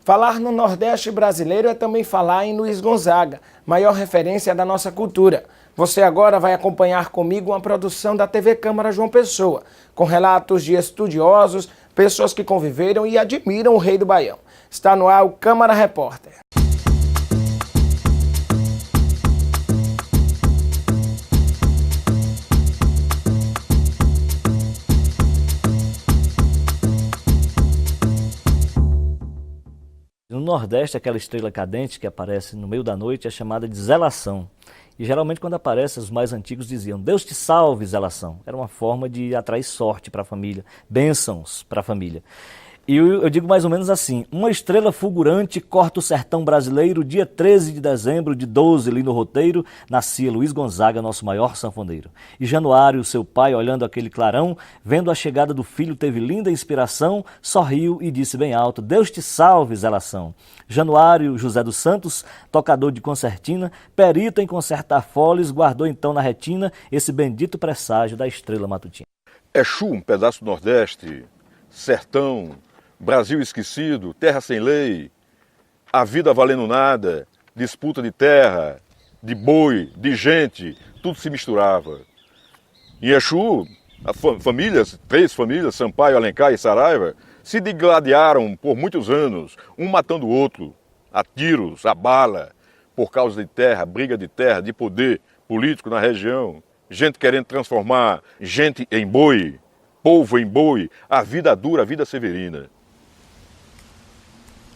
Falar no Nordeste brasileiro é também falar em Luiz Gonzaga, maior referência da nossa cultura. Você agora vai acompanhar comigo uma produção da TV Câmara João Pessoa, com relatos de estudiosos, pessoas que conviveram e admiram o Rei do Baião. Está no ar o Câmara Repórter. No Nordeste, aquela estrela cadente que aparece no meio da noite é chamada de zelação. E geralmente quando aparece, os mais antigos diziam: Deus te salve, zelação. Era uma forma de atrair sorte para a família, bênçãos para a família. E eu digo mais ou menos assim: uma estrela fulgurante corta o sertão brasileiro, dia 13 de dezembro de 12, ali no roteiro, nascia Luiz Gonzaga, nosso maior sanfoneiro. E Januário, seu pai, olhando aquele clarão, vendo a chegada do filho, teve linda inspiração, sorriu e disse bem alto: Deus te salve, zelação. Januário José dos Santos, tocador de concertina, perito em consertar foles, guardou então na retina esse bendito presságio da estrela matutina. Exu, um pedaço do Nordeste, sertão, Brasil esquecido, terra sem lei, a vida valendo nada, disputa de terra, de boi, de gente, tudo se misturava. Em Exu, três famílias, Sampaio, Alencar e Saraiva, se digladiaram por muitos anos, um matando o outro, a tiros, a bala, por causa de terra, briga de terra, de poder político na região, gente querendo transformar gente em boi, povo em boi, a vida dura, a vida severina.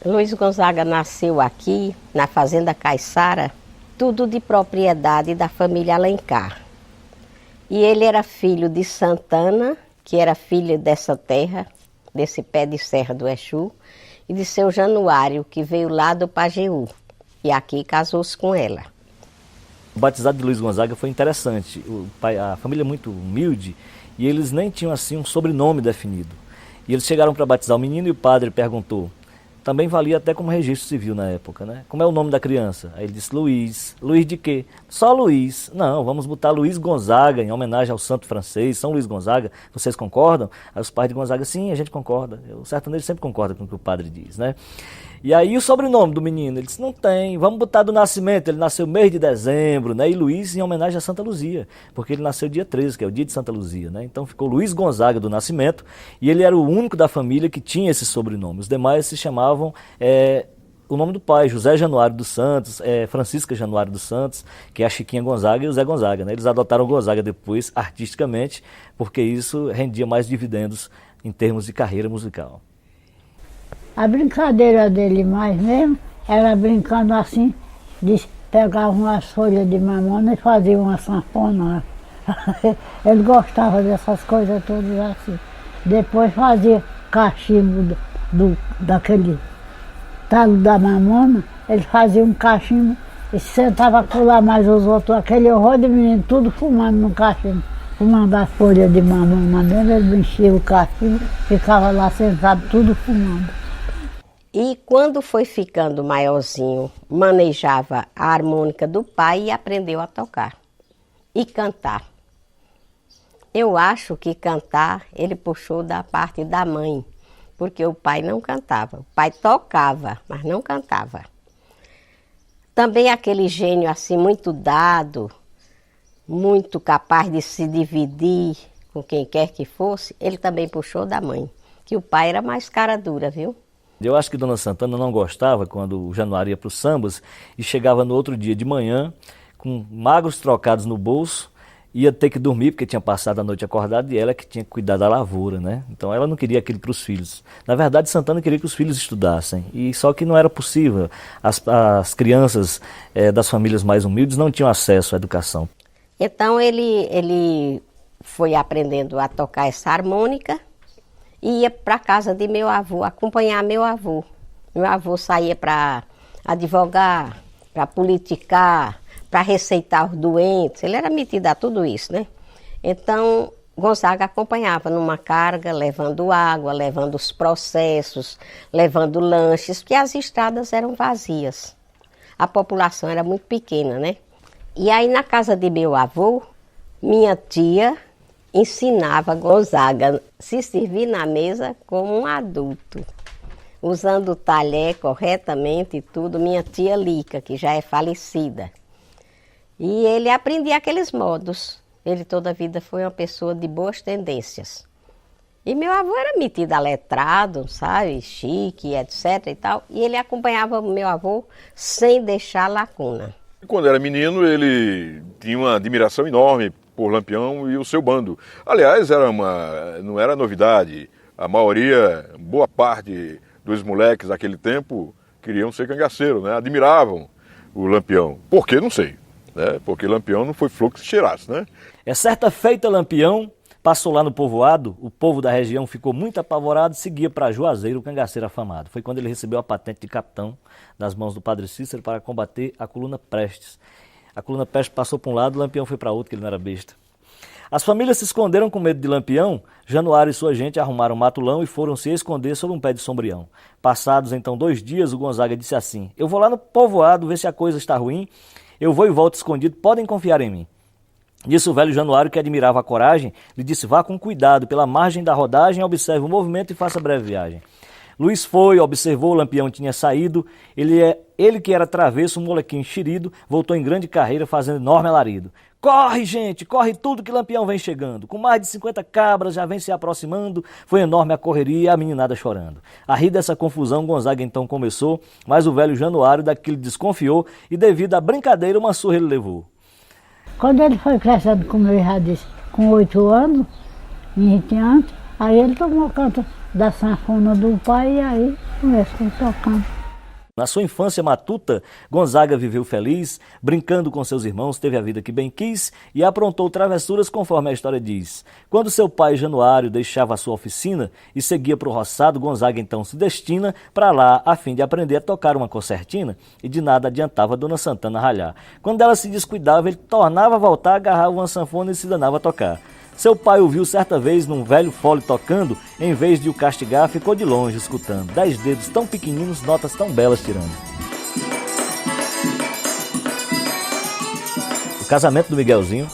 Luiz Gonzaga nasceu aqui, na Fazenda Caiçara, tudo de propriedade da família Alencar. E ele era filho de Santana, que era filho dessa terra, desse pé de serra do Exu, e de seu Januário, que veio lá do Pajeú, e aqui casou-se com ela. O batizado de Luiz Gonzaga foi interessante. A família é muito humilde e eles nem tinham assim um sobrenome definido. E eles chegaram para batizar o menino e o padre perguntou. Também valia até como registro civil na época, né? Como é o nome da criança? Aí ele disse Luiz. Luiz de quê? Só Luiz. Não, vamos botar Luiz Gonzaga em homenagem ao santo francês, São Luís Gonzaga. Vocês concordam? Aí os pais de Gonzaga, sim, a gente concorda. O sertanejo sempre concorda com o que o padre diz, né? E aí o sobrenome do menino? Ele disse, não tem, vamos botar do nascimento. Ele nasceu mês de dezembro, né? E Luiz em homenagem a Santa Luzia, porque ele nasceu dia 13, que é o dia de Santa Luzia, né? Então ficou Luiz Gonzaga do nascimento, e ele era o único da família que tinha esse sobrenome. Os demais se chamavam o nome do pai, José Januário dos Santos, Francisca Januário dos Santos, que é a Chiquinha Gonzaga e o Zé Gonzaga, né? Eles adotaram Gonzaga depois, artisticamente, porque isso rendia mais dividendos em termos de carreira musical. A brincadeira dele mais mesmo era brincando assim, de pegar umas folhas de mamona e fazia uma sanfona. Ele gostava dessas coisas todas assim. Depois fazia cachimbo daquele talo da mamona, ele fazia um cachimbo e sentava a colar mais os outros, aquele horror de menino, tudo fumando no cachimbo. Fumando as folhas de mamona mesmo, ele enchia o cachimbo, ficava lá sentado, tudo fumando. E quando foi ficando maiorzinho, manejava a harmônica do pai e aprendeu a tocar e cantar. Eu acho que cantar ele puxou da parte da mãe, porque o pai não cantava. O pai tocava, mas não cantava. Também aquele gênio assim muito dado, muito capaz de se dividir com quem quer que fosse, ele também puxou da mãe, que o pai era mais cara dura, viu? Eu acho que Dona Santana não gostava quando o Januário ia para os sambas e chegava no outro dia de manhã com magros trocados no bolso, ia ter que dormir porque tinha passado a noite acordada e ela que tinha que cuidar da lavoura, né? Então ela não queria aquilo para os filhos. Na verdade, Santana queria que os filhos estudassem, e só que não era possível. As crianças das famílias mais humildes não tinham acesso à educação. Então ele foi aprendendo a tocar essa harmônica e ia para a casa de meu avô, acompanhar meu avô. Meu avô saía para advogar, para politicar, para receitar os doentes. Ele era metido a tudo isso, né? Então, Gonzaga acompanhava numa carga, levando água, levando os processos, levando lanches, porque as estradas eram vazias. A população era muito pequena, né? E aí, na casa de meu avô, minha tia ensinava Gonzaga a se servir na mesa como um adulto. usando o talher corretamente e tudo, minha tia Lica, que já é falecida. E ele aprendia aqueles modos. Ele toda a vida foi uma pessoa de boas tendências. E meu avô era metido a letrado, sabe, chique, etc e tal. E ele acompanhava o meu avô sem deixar lacuna. E quando era menino, ele tinha uma admiração enorme por Lampião e o seu bando. Aliás, não era novidade. A maioria, boa parte dos moleques daquele tempo queriam ser cangaceiro, né? Admiravam o Lampião. Por quê? Não sei. Né? Porque Lampião não foi flor que se cheirasse, né? É certa feita, Lampião passou lá no povoado, o povo da região ficou muito apavorado e seguia para Juazeiro, o cangaceiro afamado. Foi quando ele recebeu a patente de capitão das mãos do padre Cícero para combater a coluna Prestes. A coluna Prestes passou para um lado, Lampião foi para outro, que ele não era besta. As famílias se esconderam com medo de Lampião. Januário e sua gente arrumaram um matulão e foram se esconder sob um pé de sombrião. Passados então 2 dias, o Gonzaga disse assim: eu vou lá no povoado ver se a coisa está ruim, eu vou e volto escondido, podem confiar em mim. Disse o velho Januário, que admirava a coragem, lhe disse: vá com cuidado, pela margem da rodagem, observe o movimento e faça breve viagem. Luiz foi, observou, o Lampião tinha saído, ele que era travesso, um molequinho enxerido, voltou em grande carreira fazendo enorme alarido. Corre, gente, corre tudo que Lampião vem chegando. Com mais de 50 cabras já vem se aproximando, foi enorme a correria e a meninada chorando. A rir dessa confusão, Gonzaga então começou, mas o velho Januário daquilo desconfiou e devido à brincadeira uma surra ele levou. Quando ele foi crescendo, como eu já disse, com 8 anos, 20 anos, aí ele tomou conta da sanfona do pai e aí começou tocando. Na sua infância matuta, Gonzaga viveu feliz, brincando com seus irmãos, teve a vida que bem quis e aprontou travessuras conforme a história diz. Quando seu pai Januário deixava a sua oficina e seguia para o roçado, Gonzaga então se destina para lá a fim de aprender a tocar uma concertina e de nada adiantava Dona Santana ralhar. Quando ela se descuidava, ele tornava a voltar, agarrava uma sanfona e se danava a tocar. Seu pai o viu certa vez num velho fole tocando, em vez de o castigar, ficou de longe escutando. 10 dedos tão pequeninos, notas tão belas tirando. O casamento do Miguelzinho,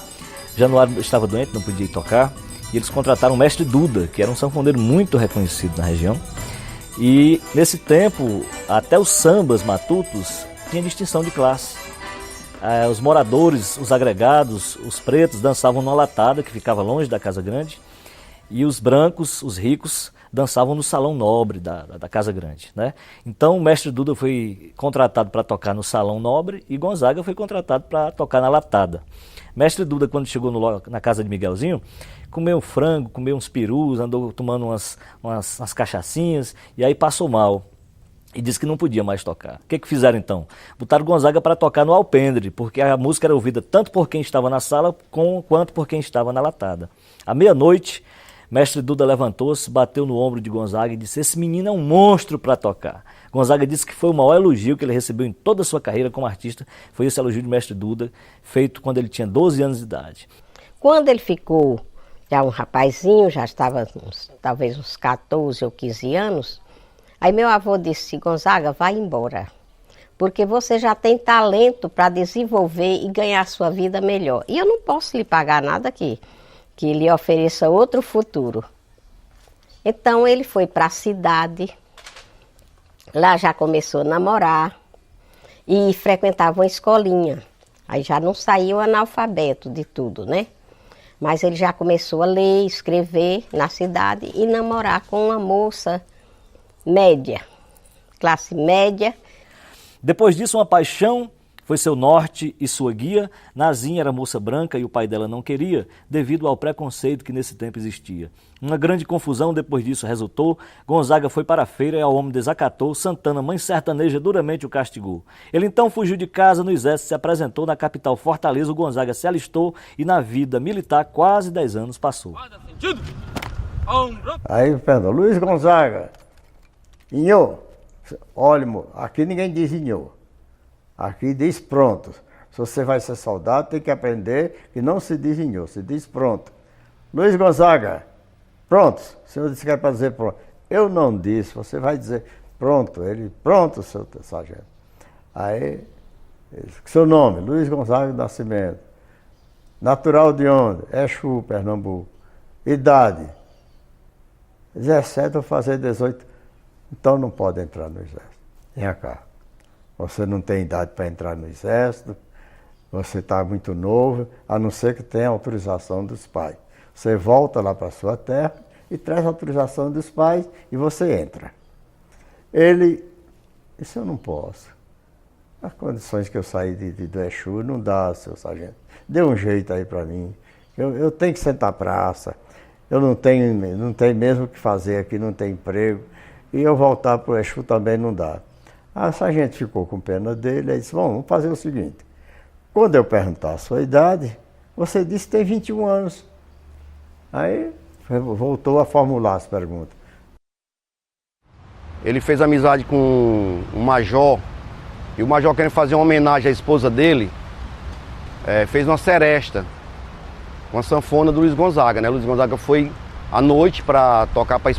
Januário estava doente, não podia ir tocar, e eles contrataram o mestre Duda, que era um sanfoneiro muito reconhecido na região. E nesse tempo, até os sambas matutos tinham distinção de classe. Os moradores, os agregados, os pretos dançavam numa latada que ficava longe da casa grande e os brancos, os ricos, dançavam no salão nobre da casa grande, né? Então o mestre Duda foi contratado para tocar no salão nobre e Gonzaga foi contratado para tocar na latada. Mestre Duda, quando chegou na casa de Miguelzinho, comeu frango, comeu uns perus, andou tomando umas cachaçinhas e aí passou mal. E disse que não podia mais tocar. O que fizeram então? Botaram Gonzaga para tocar no alpendre, porque a música era ouvida tanto por quem estava na sala quanto por quem estava na latada. À meia-noite, mestre Duda levantou-se, bateu no ombro de Gonzaga e disse: esse menino é um monstro para tocar. Gonzaga disse que foi o maior elogio que ele recebeu em toda a sua carreira como artista. Foi esse elogio de mestre Duda, feito quando ele tinha 12 anos de idade. Quando ele ficou já um rapazinho, já estava talvez uns 14 ou 15 anos, aí meu avô disse: Gonzaga, vai embora, porque você já tem talento para desenvolver e ganhar sua vida melhor. E eu não posso lhe pagar nada que lhe ofereça outro futuro. Então ele foi para a cidade, lá já começou a namorar e frequentava uma escolinha. Aí já não saiu analfabeto de tudo, né? Mas ele já começou a ler, escrever na cidade e namorar com uma moça média, classe média. Depois disso, uma paixão foi seu norte e sua guia. Nazinha era moça branca e o pai dela não queria, devido ao preconceito que nesse tempo existia. Uma grande confusão depois disso resultou. Gonzaga foi para a feira e ao homem desacatou. Santana, mãe sertaneja, duramente o castigou. Ele então fugiu de casa no exército, se apresentou na capital Fortaleza. O Gonzaga se alistou e na vida militar quase 10 anos passou. Aí perguntou: Luiz Gonzaga, Inhô, olha, aqui ninguém diz Inhô, aqui diz pronto. Se você vai ser soldado, tem que aprender que não se diz Inhô, se diz pronto. Luiz Gonzaga, pronto. O senhor disse que era para dizer pronto. Eu não disse, você vai dizer pronto. Ele, pronto, seu sargento. Aí, seu nome, Luiz Gonzaga do Nascimento. Natural de onde? Exu, Pernambuco. Idade? 17, vou fazer 18. então não pode entrar no exército. Vem cá, você não tem idade para entrar no exército, você está muito novo, a não ser que tenha autorização dos pais. Você volta lá para a sua terra e traz a autorização dos pais e você entra. Ele, isso eu não posso. As condições que eu saí do Exu não dá, seu sargento. Dê um jeito aí para mim. Eu tenho que sentar praça. Eu não tenho mesmo o que fazer aqui, não tenho emprego. E eu voltar para o Exu também não dá. A sargento ficou com pena dele e disse, bom, vamos fazer o seguinte. Quando eu perguntar a sua idade, você disse que tem 21 anos. Aí voltou a formular as perguntas. Ele fez amizade com um major, e o major, querendo fazer uma homenagem à esposa dele, fez uma seresta, uma sanfona do Luiz Gonzaga, né? Luiz Gonzaga foi à noite para tocar para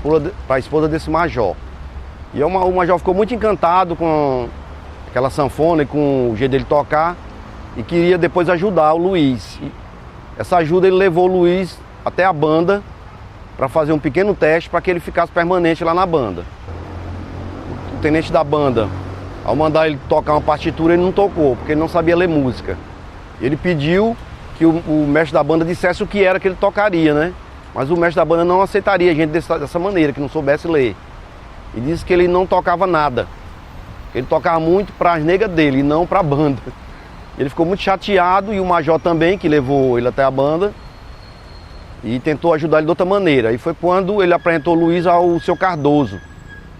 a esposa desse major. E o major ficou muito encantado com aquela sanfona e com o jeito dele tocar, e queria depois ajudar o Luiz. E essa ajuda ele levou o Luiz até a banda para fazer um pequeno teste para que ele ficasse permanente lá na banda. O tenente da banda, ao mandar ele tocar uma partitura, ele não tocou, porque ele não sabia ler música. Ele pediu que o mestre da banda dissesse o que era que ele tocaria, né? Mas o mestre da banda não aceitaria gente dessa maneira, que não soubesse ler. E disse que ele não tocava nada. Ele tocava muito para as negas dele e não para a banda. Ele ficou muito chateado, e o major também, que levou ele até a banda, e tentou ajudar ele de outra maneira. E foi quando ele apresentou o Luiz ao seu Cardoso,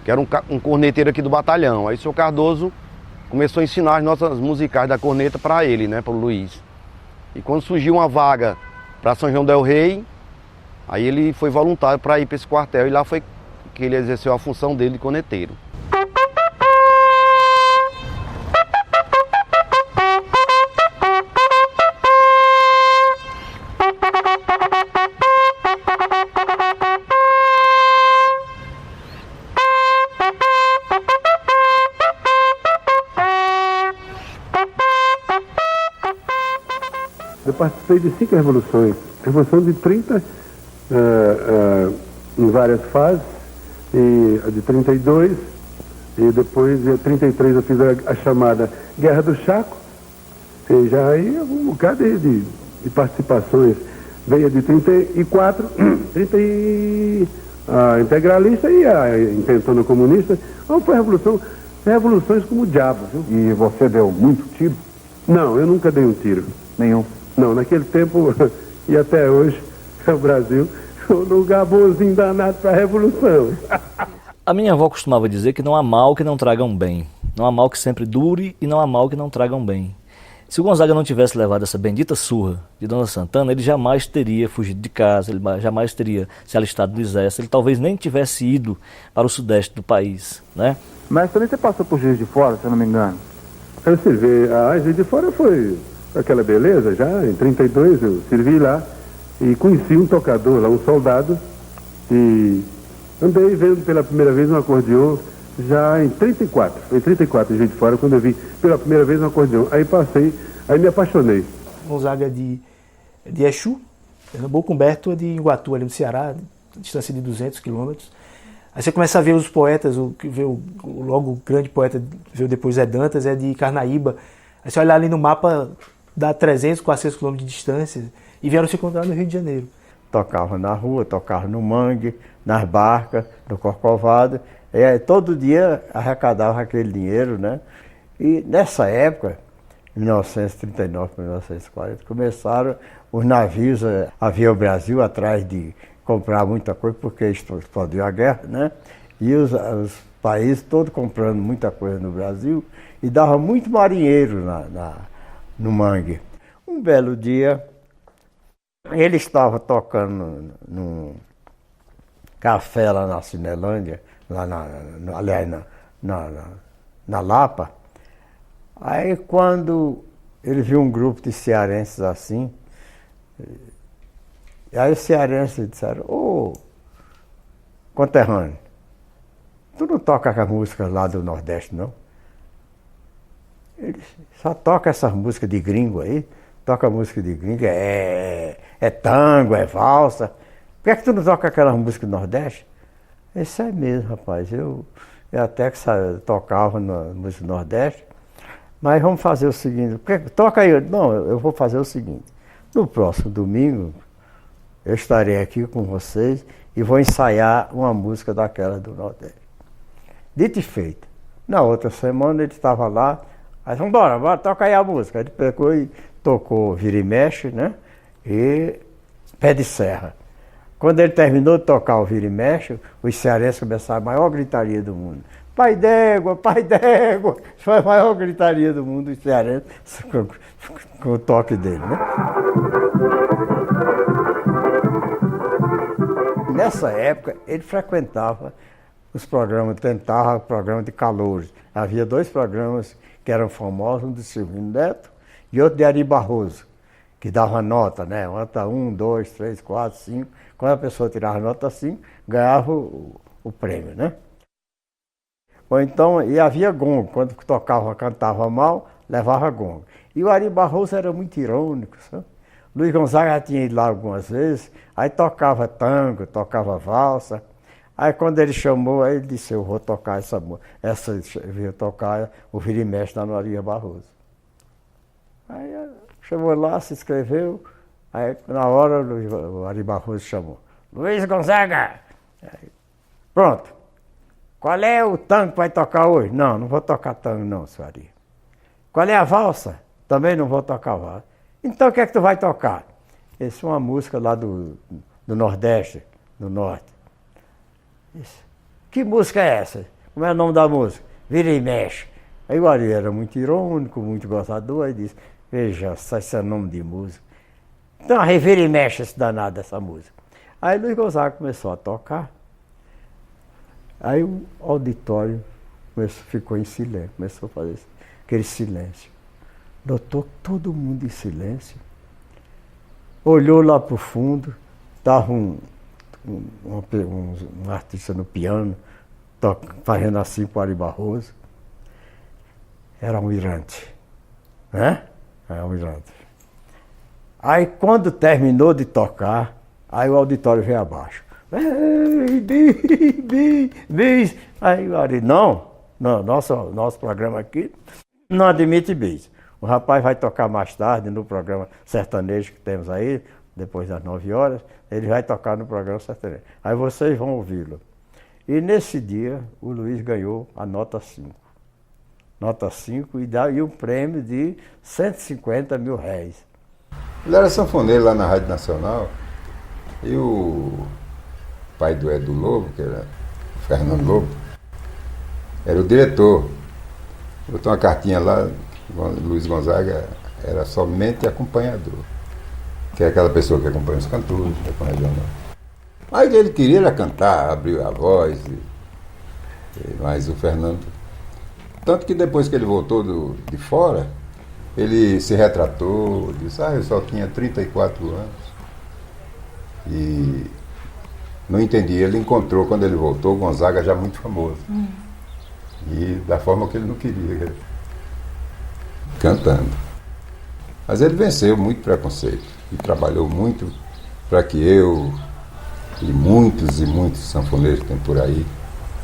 que era um corneteiro aqui do batalhão. Aí o seu Cardoso começou a ensinar as notas musicais da corneta para ele, né, para o Luiz. E quando surgiu uma vaga para São João del Rei, aí ele foi voluntário para ir para esse quartel, e lá foi que ele exerceu a função dele de corneteiro. Eu participei de 5 revoluções. Revolução de 30, em várias fases, e a de 32, e depois de 33 eu fiz a chamada Guerra do Chaco, e já aí um bocado de participações. Veio a de 34, a integralista e a intentona comunista. Então foi revoluções como o diabo, viu? E você deu muito tiro? Não, eu nunca dei um tiro. Nenhum? Não, naquele tempo e até hoje, o Brasil foi um lugar bonzinho danado para a revolução. A minha avó costumava dizer que não há mal que não traga um bem. Não há mal que sempre dure e não há mal que não traga um bem. Se o Gonzaga não tivesse levado essa bendita surra de Dona Santana, ele jamais teria fugido de casa, ele jamais teria se alistado do exército, ele talvez nem tivesse ido para o sudeste do país, né? Mas também você passou por Juiz de Fora, se eu não me engano. Eu servi, a Juiz de Fora foi aquela beleza, já em 32 eu servi lá e conheci um tocador lá, um soldado, e andei vendo pela primeira vez um acordeão já em 34, foi em 34 em Juiz de Fora, quando eu vi pela primeira vez um acordeão, aí passei, aí me apaixonei. Gonzaga de Exu, Pernambuco, Humberto é de Iguatu, ali no Ceará, distância de 200 quilômetros. Aí você começa a ver os poetas, logo o grande poeta veio depois Zé Dantas, é de Carnaíba. Aí você olha ali no mapa, dá 300, 400 quilômetros de distância, e vieram se encontrar no Rio de Janeiro. Tocava na rua, tocava no mangue, nas barcas, no Corcovado. Todo dia arrecadava aquele dinheiro, né? E nessa época, 1939 para 1940, começaram os navios a vir ao Brasil atrás de comprar muita coisa, porque explodiu a guerra, né? E os países todos comprando muita coisa no Brasil, e dava muito marinheiro no mangue. Um belo dia, ele estava tocando num café lá na Cinelândia, aliás, na Lapa. Aí quando ele viu um grupo de cearenses assim, aí os cearenses disseram, ô, conterrâneo, tu não toca com as músicas lá do Nordeste, não? Ele só toca essas músicas de gringo aí, toca música de gringo, é tango, é valsa. Por que tu não toca aquelas músicas do Nordeste? Isso é mesmo, rapaz, eu eu até que tocava no Música Nordeste. Mas vamos fazer o seguinte, toca aí. Não, eu vou fazer o seguinte, no próximo domingo eu estarei aqui com vocês e vou ensaiar uma música daquela do Nordeste. Dito e feito. Na outra semana ele estava lá, aí vamos embora, toca aí a música. Ele pegou e tocou Vira e Mexe, né? E Pé de Serra. Quando ele terminou de tocar o Vira e Mexe, os cearenses começaram a maior gritaria do mundo. Pai d'égua, pai d'égua. Foi a maior gritaria do mundo, os cearenses, com o toque dele, né? Nessa época, ele frequentava os programas, tentava o programa de calouros. Havia 2 programas que eram famosos, um de Silvino Neto e outro de Ari Barroso, que dava nota, né? Nota 1, 2, 3, 4, 5. Quando a pessoa tirava nota 5, ganhava o prêmio, né? Ou então, e havia gongo. Quando tocava, cantava mal, levava gongo. E o Ari Barroso era muito irônico, sabe? Luiz Gonzaga já tinha ido lá algumas vezes, aí tocava tango, tocava valsa. Aí quando ele chamou, aí ele disse, eu vou tocar eu vou tocar o Vira e Mexe da Ari Barroso. Aí chamou lá, se inscreveu, aí na hora o Ari Barroso chamou. Luiz Gonzaga! Aí, pronto. Qual é o tango que vai tocar hoje? Não, não vou tocar tango não, seu Ari. Qual é a valsa? Também não vou tocar valsa. Então o que é que tu vai tocar? Essa é uma música lá do Nordeste, do Norte. Isso. Que música é essa? Como é o nome da música? Vira e Mexe. Aí o Ari era muito irônico, muito gostador, aí disse, veja, esse é nome de música. Então vira e mexe esse danado dessa música. Aí Luiz Gonzaga começou a tocar. Aí o auditório ficou em silêncio, começou a fazer aquele silêncio. Notou todo mundo em silêncio. Olhou lá para o fundo, estava um artista no piano, fazendo assim para o Ari Barroso. Era um mirante, né? Era um mirante. Aí quando terminou de tocar, aí o auditório veio abaixo. Bis. Aí o Ari, não, nosso programa aqui não admite bis. O rapaz vai tocar mais tarde no programa sertanejo que temos aí, depois das 9 horas, ele vai tocar no programa sertanejo. Aí vocês vão ouvi-lo. E nesse dia, o Luiz ganhou a nota 5. Nota 5 e um prêmio de 150 mil réis. Ele era sanfoneiro lá na Rádio Nacional, e o pai do Edu Lobo, que era o Fernando Lobo, era o diretor. Botou uma cartinha lá, Luiz Gonzaga era somente acompanhador, que é aquela pessoa que acompanha os cantores, que acompanha o jornal. Mas ele queria era cantar, abriu a voz, mas o Fernando... Tanto que depois que ele voltou de fora, ele se retratou, disse, eu só tinha 34 anos. E não entendi, ele encontrou, quando ele voltou, o Gonzaga já muito famoso. E da forma que ele não queria, cantando. Mas ele venceu muito preconceito e trabalhou muito para que eu e muitos sanfoneiros que tem por aí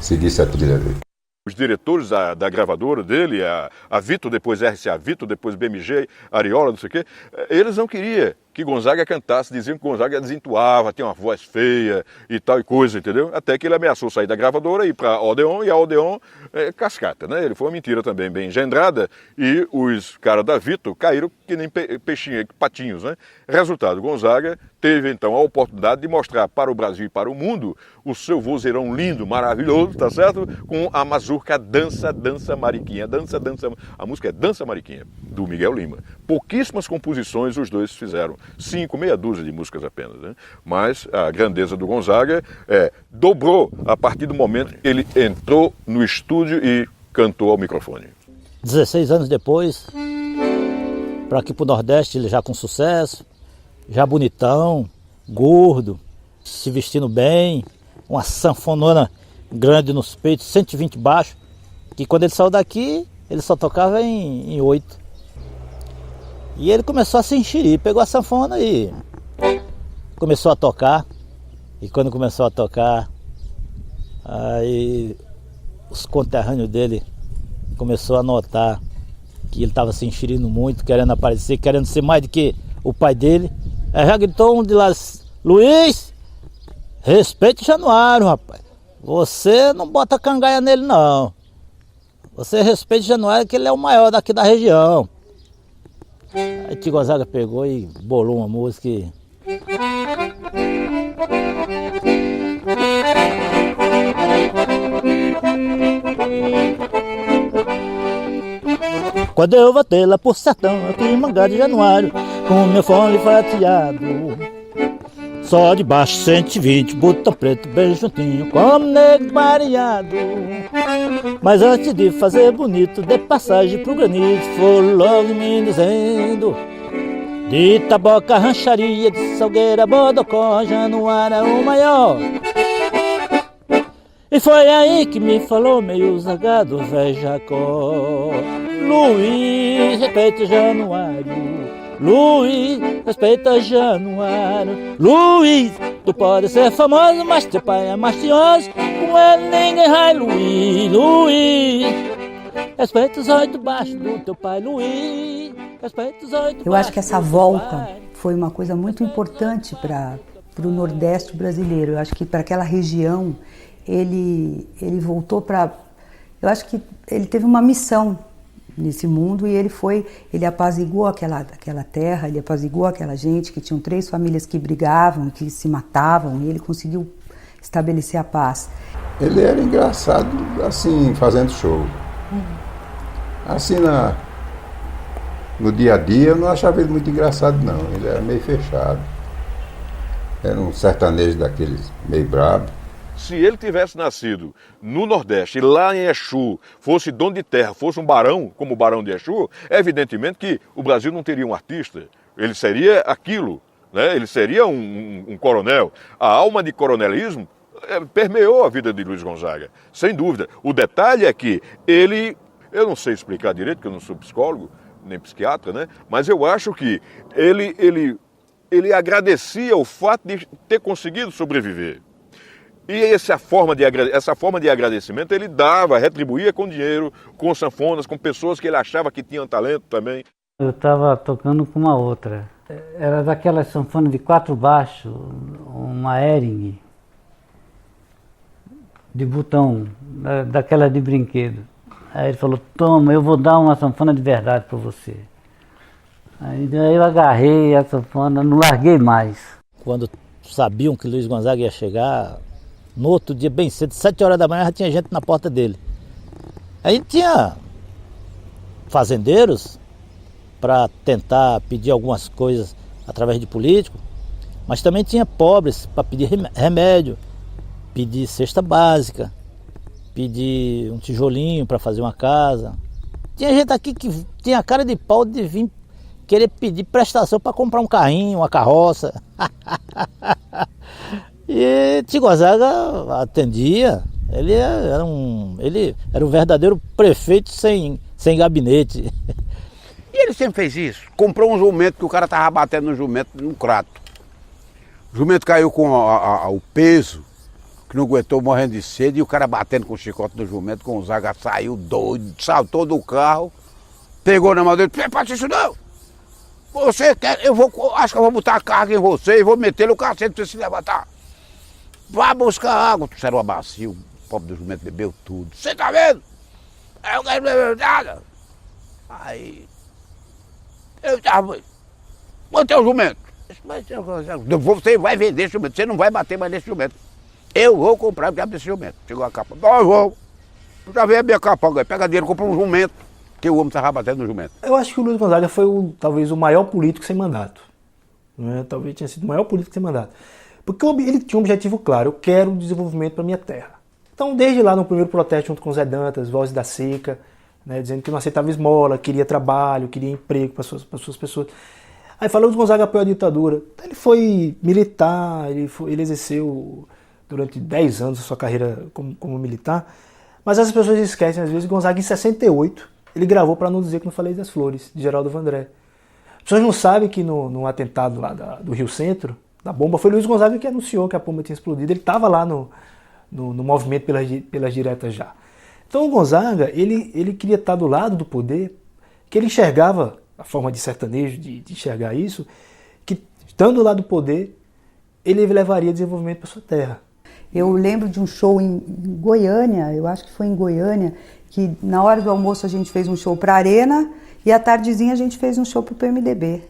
seguissem a trilha dele. Os diretores da gravadora dele, a Vito, depois RCA Vito, depois BMG, Ariola, não sei o quê, eles não queriam que Gonzaga cantasse, diziam que Gonzaga desentoava, tinha uma voz feia e tal e coisa, entendeu? Até que ele ameaçou sair da gravadora e ir para a Odeon, e a Odeon cascata, né? Ele foi uma mentira também bem engendrada e os caras da Vito caíram que nem patinhos, né? Resultado, Gonzaga teve então a oportunidade de mostrar para o Brasil e para o mundo o seu vozeirão lindo, maravilhoso, tá certo? Com a mazurca Dança Mariquinha. A música é Dança Mariquinha, do Miguel Lima. Pouquíssimas composições os dois fizeram. 5, meia dúzia de músicas apenas, né? Mas a grandeza do Gonzaga dobrou a partir do momento que ele entrou no estúdio e cantou ao microfone. 16 anos depois, para aqui pro Nordeste, ele já com sucesso, já bonitão, gordo, se vestindo bem, uma sanfonona grande nos peitos, 120 baixo, que quando ele saiu daqui, ele só tocava em 8. E ele começou a se enxerir, pegou a sanfona e começou a tocar. E quando começou a tocar, aí os conterrâneos dele começaram a notar que ele estava se enxerindo muito, querendo aparecer, querendo ser mais do que o pai dele. Aí já gritou um de lá: Luiz, respeite o Januário, rapaz. Você não bota cangaia nele, não. Você respeita o Januário, que ele é o maior daqui da região. Aí Tio Gonzaga pegou e bolou uma música e... Quando eu voltei lá por sertão, aqui em Mangá de Januário, com meu fone fatiado, só de baixo 120, botão preto bem juntinho, como negro mareado. Mas antes de fazer bonito, dei passagem pro granito, foram logo me dizendo: de Taboca, Rancharia, de Salgueira, Bodocó, Januário é o maior. E foi aí que me falou meio zagado, velho Jacó: Luiz, respeita Januário. Luiz, respeita Januário. Luiz, tu pode ser famoso, mas teu pai é mastioso, com ele ninguém vai. Luiz, Luiz, respeita os olhos baixo do teu pai. Luiz, respeita os olhos. Eu acho que essa volta foi uma coisa muito importante para o Nordeste brasileiro. Eu acho que para aquela região ele voltou para... Eu acho que ele teve uma missão nesse mundo e ele apaziguou aquela terra, ele apaziguou aquela gente, que tinham 3 famílias que brigavam, que se matavam, e ele conseguiu estabelecer a paz. Ele era engraçado, assim, fazendo show. Assim, no dia a dia, eu não achava ele muito engraçado, não. Ele era meio fechado. Era um sertanejo daqueles meio brabo. Se ele tivesse nascido no Nordeste, lá em Exu, fosse dono de terra, fosse um barão, como o Barão de Exu, evidentemente que o Brasil não teria um artista. Ele seria aquilo, né? Ele seria um coronel. A alma de coronelismo permeou a vida de Luiz Gonzaga, sem dúvida. O detalhe é que eu não sei explicar direito, porque eu não sou psicólogo, nem psiquiatra, né? Mas eu acho que ele agradecia o fato de ter conseguido sobreviver. E essa forma de agradecimento ele dava, retribuía com dinheiro, com sanfonas, com pessoas que ele achava que tinham talento também. Eu estava tocando com uma outra. Era daquela sanfona de 4 baixos, uma Hering, de botão, daquela de brinquedo. Aí ele falou: toma, eu vou dar uma sanfona de verdade para você. Aí eu agarrei a sanfona, não larguei mais. Quando sabiam que Luiz Gonzaga ia chegar, no outro dia, bem cedo, 7 horas da manhã, já tinha gente na porta dele. Aí tinha fazendeiros para tentar pedir algumas coisas através de políticos, mas também tinha pobres para pedir remédio, pedir cesta básica, pedir um tijolinho para fazer uma casa. Tinha gente aqui que tinha a cara de pau de vir querer pedir prestação para comprar um carrinho, uma carroça. E Tio Gonzaga atendia. Ele era um verdadeiro prefeito sem gabinete. E ele sempre fez isso. Comprou um jumento que o cara tava batendo no jumento no crato. O jumento caiu com o peso, que não aguentou, morrendo de sede, e o cara batendo com o chicote do jumento. Gonzaga saiu doido, saltou do carro, pegou na mão dele: faça isso não! Você quer, acho que eu vou botar a carga em você e vou meter no cacete pra você se levantar. Vá buscar água. Trouxeram uma bacia, o pobre do jumento bebeu tudo. Você tá vendo? Eu não quero beber nada. Aí eu tava: quanto é o jumento? Você vai vender esse jumento, você não vai bater mais nesse jumento. Eu vou comprar o diabo desse jumento. Chegou a capa: nós vamos. Já veio a minha capa, pega dinheiro, compra um jumento. Que o homem estava batendo no jumento. Eu acho que o Luiz Gonzaga foi talvez o maior político sem mandato. Né? Talvez tenha sido o maior político sem mandato. Porque ele tinha um objetivo claro: eu quero desenvolvimento para minha terra. Então, desde lá no primeiro protesto junto com o Zé Dantas, Vozes da Seca, né, dizendo que não aceitava esmola, queria trabalho, queria emprego para suas pessoas. Aí falou: Luiz Gonzaga apoiou a ditadura. Ele foi militar, ele exerceu durante 10 anos a sua carreira como militar. Mas as pessoas esquecem, às vezes, Gonzaga em 68, ele gravou Para Não Dizer Que Não Falei das Flores, de Geraldo Vandré. As pessoas não sabem que no atentado lá do Rio Centro, da bomba, foi Luiz Gonzaga que anunciou que a bomba tinha explodido. Ele estava lá no movimento pelas diretas já. Então o Gonzaga, ele queria estar do lado do poder, que ele enxergava, a forma de sertanejo de enxergar isso, que estando do lado do poder, ele levaria desenvolvimento para sua terra. Eu lembro de um show em Goiânia, eu acho que foi em Goiânia, que na hora do almoço a gente fez um show para a Arena e à tardezinha a gente fez um show para o PMDB.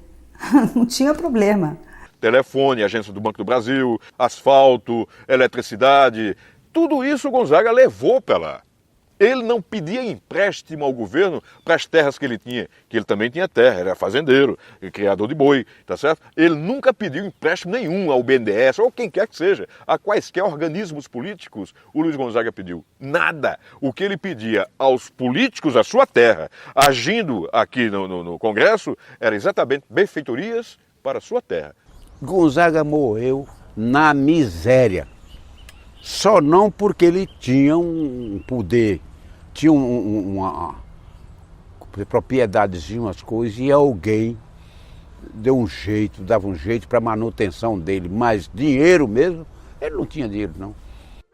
Não tinha problema. Telefone, agência do Banco do Brasil, asfalto, eletricidade, tudo isso o Gonzaga levou para lá. Ele não pedia empréstimo ao governo para as terras que ele tinha, que ele também tinha terra, era fazendeiro, criador de boi, tá certo? Ele nunca pediu empréstimo nenhum ao BNDES, ou quem quer que seja, a quaisquer organismos políticos, o Luiz Gonzaga pediu nada. O que ele pedia aos políticos da sua terra, agindo aqui no Congresso, era exatamente benfeitorias para a sua terra. Gonzaga morreu na miséria, só não porque ele tinha um poder, tinha uma propriedadezinha, umas coisas, e alguém deu um jeito, dava um jeito para manutenção dele, mas dinheiro mesmo, ele não tinha dinheiro não.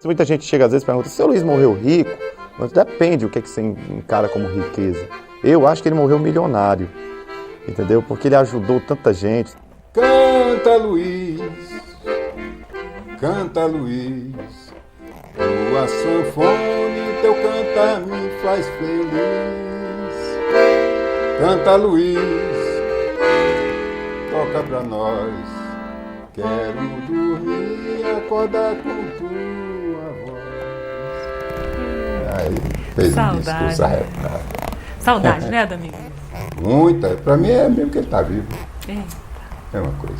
Muita gente chega às vezes e pergunta, se o Luiz morreu rico, mas depende o que você encara como riqueza. Eu acho que ele morreu milionário, entendeu? Porque ele ajudou tanta gente. Canta, Luiz, canta, Luiz, tua sanfone, teu cantar me faz feliz. Canta, Luiz, toca pra nós, quero dormir e acordar com tua voz. Aí fez um discurso arretado. Saudade, né, Domingo? Muita, pra mim é mesmo que ele tá vivo. É uma coisa.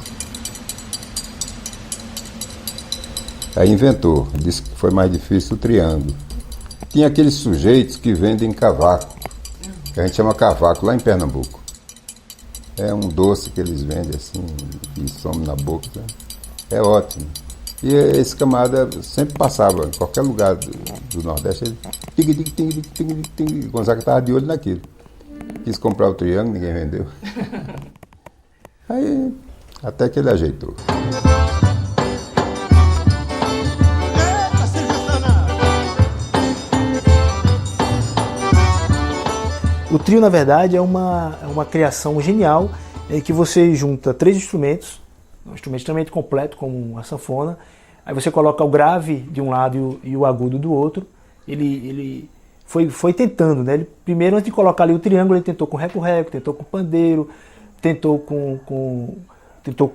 Aí inventou, disse que foi mais difícil o triângulo. Tinha aqueles sujeitos que vendem cavaco, que a gente chama cavaco lá em Pernambuco. É um doce que eles vendem assim, e some na boca. Né? É ótimo. E esse camarada sempre passava, em qualquer lugar do Nordeste, ele Gonzaga estava de olho naquilo. Quis comprar o triângulo, ninguém vendeu. Aí, até que ele ajeitou. O trio, na verdade, é uma criação genial em que você junta 3 instrumentos, um instrumento extremamente completo, como a sanfona, aí você coloca o grave de um lado e o agudo do outro. Ele foi tentando, né? Ele, primeiro, antes de colocar ali o triângulo, ele tentou com reco-reco, tentou com pandeiro, tentou tentou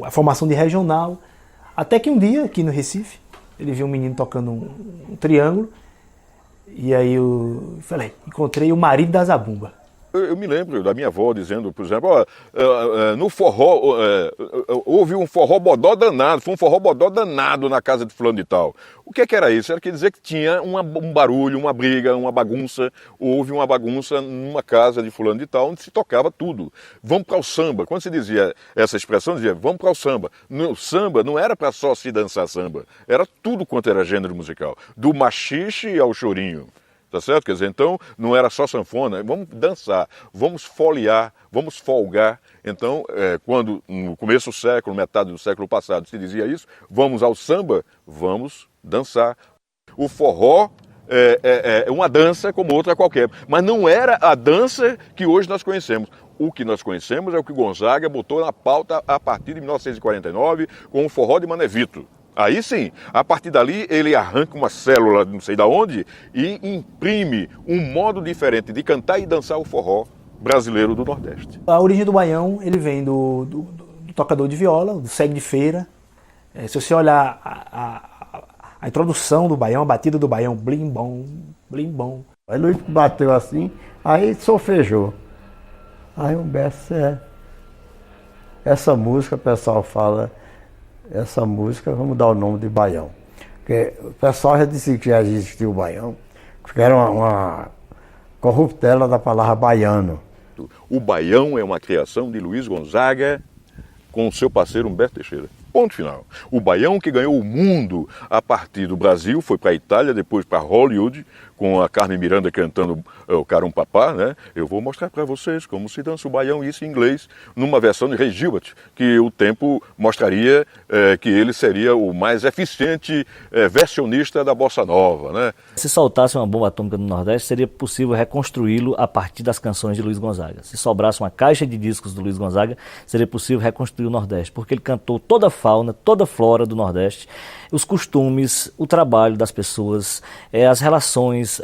a formação de regional, até que um dia, aqui no Recife, ele viu um menino tocando um triângulo, e aí eu falei, encontrei o marido da zabumba. Eu me lembro da minha avó dizendo, por exemplo, no forró, houve um forró bodó danado, foi um forró bodó danado na casa de fulano de tal. O que era isso? Era quer dizer que tinha um barulho, uma briga, uma bagunça, houve uma bagunça numa casa de fulano de tal, onde se tocava tudo. Vamos para o samba. Quando se dizia essa expressão, dizia, vamos para o samba. No samba não era para só se dançar samba, era tudo quanto era gênero musical, do machixe ao chorinho. Tá certo? Quer dizer, então não era só sanfona, vamos dançar, vamos foliar, vamos folgar. Então, quando no começo do século, metade do século passado se dizia isso, vamos ao samba, vamos dançar. O forró é uma dança como outra qualquer, mas não era a dança que hoje nós conhecemos. O que nós conhecemos é o que Gonzaga botou na pauta a partir de 1949 com o forró de Manevito. Aí sim, a partir dali ele arranca uma célula, não sei de onde, e imprime um modo diferente de cantar e dançar o forró brasileiro do Nordeste. A origem do baião, ele vem do tocador de viola, do segue de feira. Se você olhar a introdução do baião, a batida do baião, blim bom, blim bom. Aí Luiz bateu assim, aí solfejou. Aí Humberto, essa música o pessoal fala... Essa música, vamos dar o nome de baião. Porque o pessoal já disse que já existiu o baião, que era uma corruptela da palavra baiano. O baião é uma criação de Luiz Gonzaga com o seu parceiro Humberto Teixeira. Ponto final. O baião que ganhou o mundo a partir do Brasil, foi para a Itália, depois para Hollywood, com a Carmen Miranda cantando o Carum Papá, né? Eu vou mostrar para vocês como se dança o baião, isso em inglês, numa versão de Ray Gilbert, que o tempo mostraria que ele seria o mais eficiente versionista da bossa nova, né? Se soltasse uma bomba atômica no Nordeste, seria possível reconstruí-lo a partir das canções de Luiz Gonzaga. Se sobrasse uma caixa de discos do Luiz Gonzaga, seria possível reconstruir o Nordeste, porque ele cantou toda a fauna, toda a flora do Nordeste, os costumes, o trabalho das pessoas, as relações,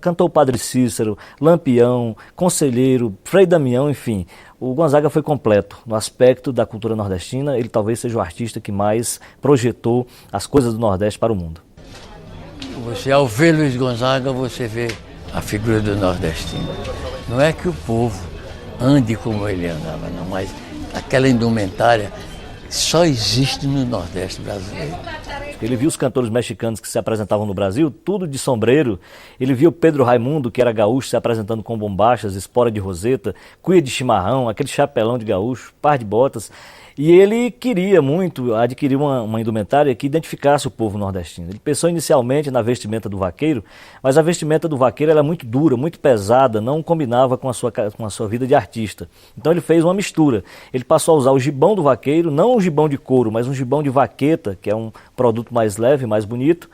cantou o Padre Cícero, Lampião, Conselheiro, Frei Damião, enfim. O Gonzaga foi completo no aspecto da cultura nordestina, ele talvez seja o artista que mais projetou as coisas do Nordeste para o mundo. Você, ao ver Luiz Gonzaga, você vê a figura do nordestino. Não é que o povo ande como ele andava, não, mas aquela indumentária só existe no Nordeste brasileiro. Ele viu os cantores mexicanos que se apresentavam no Brasil, tudo de sombreiro. Ele viu Pedro Raimundo, que era gaúcho, se apresentando com bombachas, espora de roseta, cuia de chimarrão, aquele chapelão de gaúcho, par de botas. E ele queria muito adquirir uma indumentária que identificasse o povo nordestino. Ele pensou inicialmente na vestimenta do vaqueiro, mas a vestimenta do vaqueiro era muito dura, muito pesada, não combinava com a sua vida de artista. Então ele fez uma mistura. Ele passou a usar o gibão do vaqueiro, não um gibão de couro, mas um gibão de vaqueta, que é um produto mais leve, mais bonito,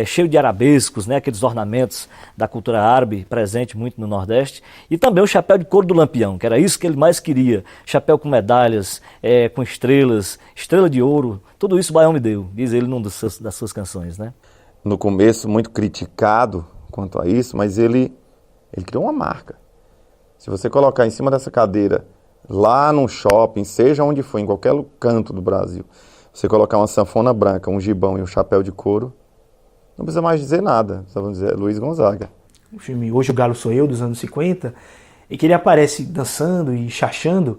cheio de arabescos, né, aqueles ornamentos da cultura árabe presente muito no Nordeste, e também o chapéu de couro do Lampião, que era isso que ele mais queria, chapéu com medalhas, com estrelas, estrela de ouro, tudo isso o Baião me deu, diz ele numa das suas canções, né? No começo muito criticado quanto a isso, mas ele criou uma marca. Se você colocar em cima dessa cadeira, lá num shopping, seja onde for, em qualquer canto do Brasil, você colocar uma sanfona branca, um gibão e um chapéu de couro, não precisa mais dizer nada, só vamos dizer Luiz Gonzaga. O filme Hoje o Galo Sou Eu, dos anos 50, e que ele aparece dançando e chachando,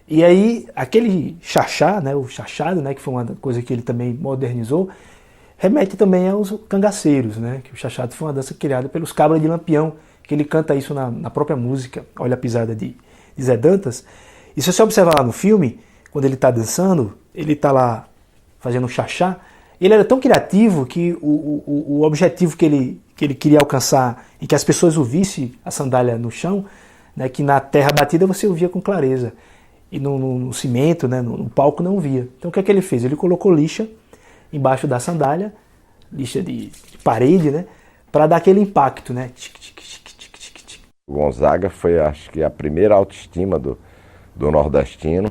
e aí aquele chachá, né, o chachado, né, que foi uma coisa que ele também modernizou, remete também aos cangaceiros, né, que o chachado foi uma dança criada pelos Cabras de Lampião, que ele canta isso na própria música, Olha a Pisada de Zé Dantas. E se você observar lá no filme, quando ele está dançando, ele está lá fazendo um chachá. Ele era tão criativo que o objetivo que ele queria alcançar e que as pessoas ouvissem a sandália no chão, né, que na terra batida você ouvia com clareza, e no cimento, né, no palco não via. Então o que é que ele fez? Ele colocou lixa embaixo da sandália, lixa de parede, né, para dar aquele impacto, né? O Gonzaga foi, acho que, a primeira autoestima do nordestino,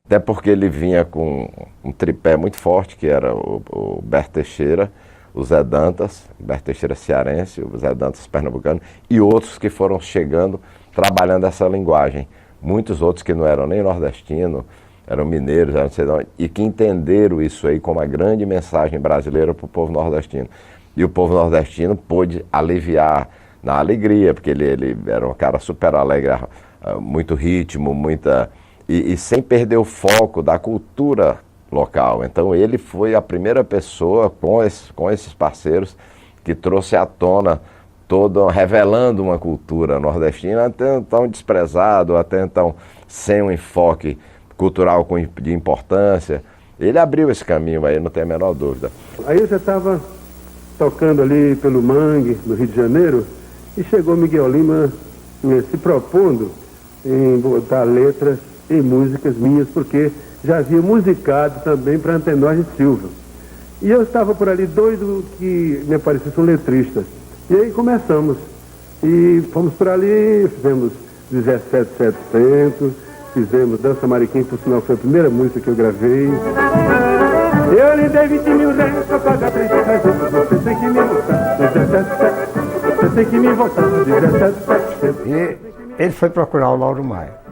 até porque ele vinha com um tripé muito forte, que era o Berto Teixeira, o Zé Dantas, o Berto Teixeira cearense, o Zé Dantas pernambucano, e outros que foram chegando, trabalhando essa linguagem. Muitos outros que não eram nem nordestinos, eram mineiros, eram, sei lá, e que entenderam isso aí como uma grande mensagem brasileira para o povo nordestino. E o povo nordestino pôde aliviar na alegria, porque ele era um cara super alegre, muito ritmo, muita... E sem perder o foco da cultura local. Então ele foi a primeira pessoa com esses parceiros que trouxe à tona revelando uma cultura nordestina até então desprezado, até então sem um enfoque cultural de importância. Ele abriu esse caminho aí, não tem a menor dúvida. Aí eu já estava tocando ali pelo Mangue, no Rio de Janeiro, e chegou Miguel Lima se propondo em botar letras em músicas minhas, porque já havia musicado também para Antenor de Silva. E eu estava por ali doido que me aparecesse um letrista. E aí começamos. E fomos por ali, fizemos 17,700, fizemos Dança Mariquinha, por sinal foi a primeira música que eu gravei. Eu lhe dei 20 mil reais para pagar 3 reais, você tem que me voltar, 17,700, você tem que me voltar, 17,700. E ele foi procurar o Lauro Maia.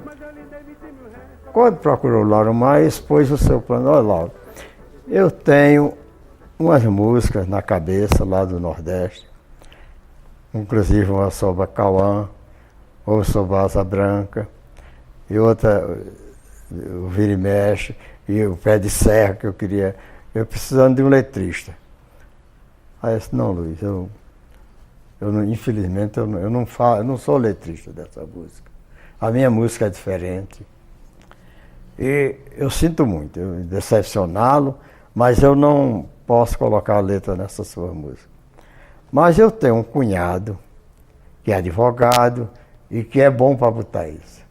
Quando procurou o Lauro Maia, expôs o seu plano. Olha, Lauro, eu tenho umas músicas na cabeça lá do Nordeste, inclusive uma sobre a Cauã, ou sobre a Asa Branca, e outra, o Vira e Mexe, e o Pé de Serra, que eu queria, eu precisando de um letrista. Aí eu disse, não, Luiz, infelizmente eu não sou letrista dessa música. A minha música é diferente. E eu sinto muito, eu decepcioná-lo, mas eu não posso colocar a letra nessa sua música. Mas eu tenho um cunhado que é advogado e que é bom para botar isso.